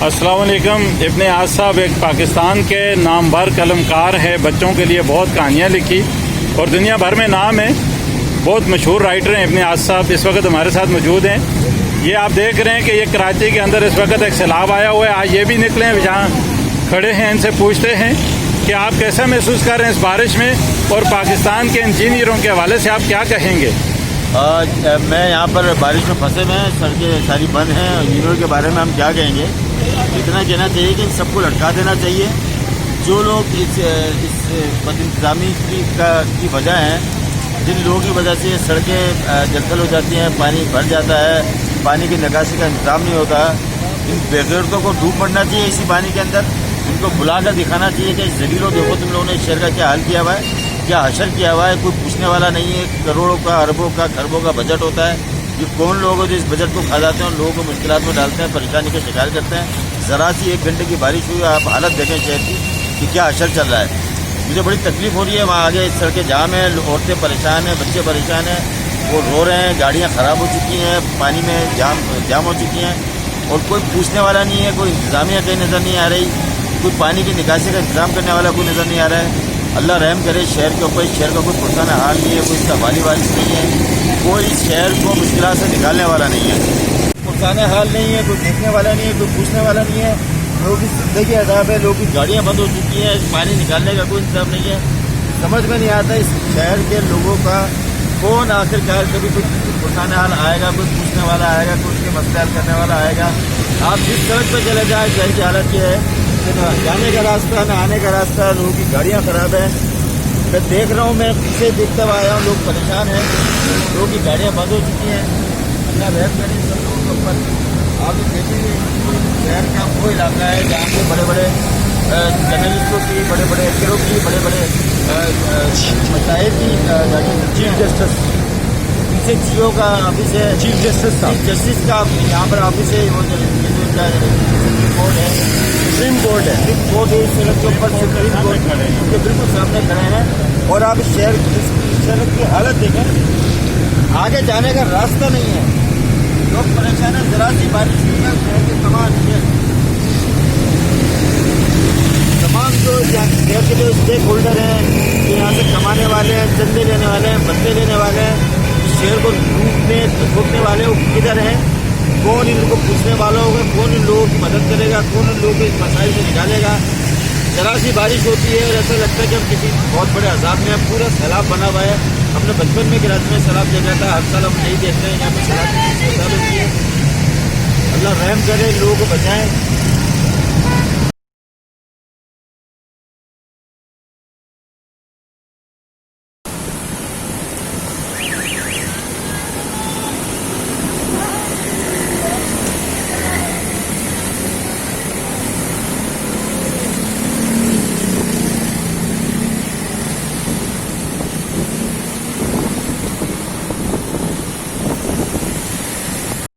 अस्सलाम वालेकुम। इब्ने आज साहब एक पाकिस्तान के नामवर कलमकार है, बच्चों के लिए बहुत कहानियाँ लिखी और दुनिया भर में नाम है। बहुत मशहूर राइटर हैं इब्ने आज साहब, इस वक्त हमारे साथ मौजूद हैं। ये आप देख रहे हैं कि ये कराची के अंदर इस वक्त एक सैलाब आया हुआ है। आज ये भी निकले हैं, जहाँ खड़े हैं इनसे पूछते हैं कि आप कैसा महसूस कर रहे हैं इस बारिश में, और पाकिस्तान के इंजीनियरों के हवाले से आप क्या कहेंगे? मैं यहाँ पर बारिश में फंसे हुए हैं, सड़कें सारी बंद हैं। इंजीनियरों के बारे में हम क्या कहेंगे, इतना कहना चाहिए कि इन सबको लटका देना चाहिए। जो लोग इस बदइंतजामी की वजह हैं, जिन लोगों की वजह से सड़कें जलथल हो जाती हैं, पानी भर जाता है, पानी की निकासी का इंतजाम नहीं होता, इन बेगैरतों को डूब पड़ना चाहिए इसी पानी के अंदर। इनको बुला कर दिखाना चाहिए कि जलीलों देखो तुम लोगों ने इस शहर का क्या हाल किया हुआ है, क्या हशर किया हुआ है। कोई पूछने वाला नहीं है। करोड़ों का, अरबों का, खरबों का बजट होता है। ये कौन लोग हैं जो इस बजट को खा जाते हैं और लोगों को मुश्किलात में डालते हैं, परेशानी का शिकार करते हैं। ज़रा सी 1 घंटे की बारिश हुई, आप हालत देखें शहर की कि क्या हशर चल रहा है। मुझे बड़ी तकलीफ हो रही है। वहाँ आगे सड़कें जाम है, औरतें परेशान हैं, बच्चे परेशान हैं, वो रो रहे हैं, गाड़ियाँ ख़राब हो चुकी हैं, पानी में जाम हो चुकी हैं और कोई पूछने वाला नहीं है। कोई इंतज़ामिया कहीं नज़र नहीं आ रही, कोई पानी की निकासी का इंतज़ाम करने वाला कोई नज़र नहीं आ रहा है। अल्लाह रहम करे शहर के ऊपर। इस शहर का कोई पुरसाना हाल नहीं है, कोई इसका वाली वारिस नहीं है, कोई इस शहर को मुश्किलात से निकालने वाला नहीं है। पुरसाना हाल नहीं है, कोई देखने वाला नहीं है, कोई पूछने वाला नहीं है। लोगों की ज़िंदगी अदाब है, लोगों की गाड़ियाँ बंद हो चुकी हैं, पानी निकालने का कोई इंतजाम नहीं है। समझ में नहीं आता इस शहर के लोगों का कौन आखिरकार कभी कोई पुरसाना हाल आएगा, कोई पूछने वाला आएगा, कोई उसके मसले हल करने वाला आएगा। आप जिस सड़क पर चले जाए, शहर की हालत ये है, न जाने का रास्ता न आने का रास्ता, लोगों की गाड़ियाँ ख़राब हैं। मैं देख रहा हूँ, मैं पीछे देखता हुआ आया हूँ, लोग परेशान हैं, लोगों की गाड़ियाँ बंद हो चुकी हैं। अल्लाह रहम करे सब लोगों के ऊपर। आप देखेंगे शहर का वो इलाका है जहाँ पे बड़े बड़े जर्नलिस्टों की, बड़े बड़े एक्टरों की, बड़े बड़े मसाइल की गाड़ियाँ। चीफ जस्टिस पीछे जियो का ऑफिस है, चीफ जस्टिस का यहाँ पर ऑफिस है, वो कोर्ट है, सुप्रीम कोर्ट है। सुप्रीम कोर्ट है, इस सड़क के ऊपर सुप्रीम कोर्ट के बिल्कुल सामने खड़े हैं। और आप इस सड़क की हालत देखें, आगे जाने का रास्ता नहीं है, लोग परेशान है। जरा सी बारिश हुई है, शहर के तमाम जो शहर के जो स्टेक होल्डर हैं, जो यहाँ से कमाने वाले हैं, चंदे लेने वाले हैं, बंदे लेने वाले हैं, शहर को डूबने वाले वो किधर हैं? कौन इनको पूछने वाला होगा? कौन इन लोगों की मदद करेगा? कौन इन लोगों को इस मसाइल से निकालेगा? जरा सी बारिश होती है और ऐसा लगता है कि हम किसी बहुत बड़े अजाब में, पूरा सैलाब बना हुआ है। हमने बचपन में कराची में सैलाब देखा था, हर साल हम नहीं देखते हैं यहाँ पर सैलाब होती है। अल्लाह रहम करे, लोगों को बचाएं।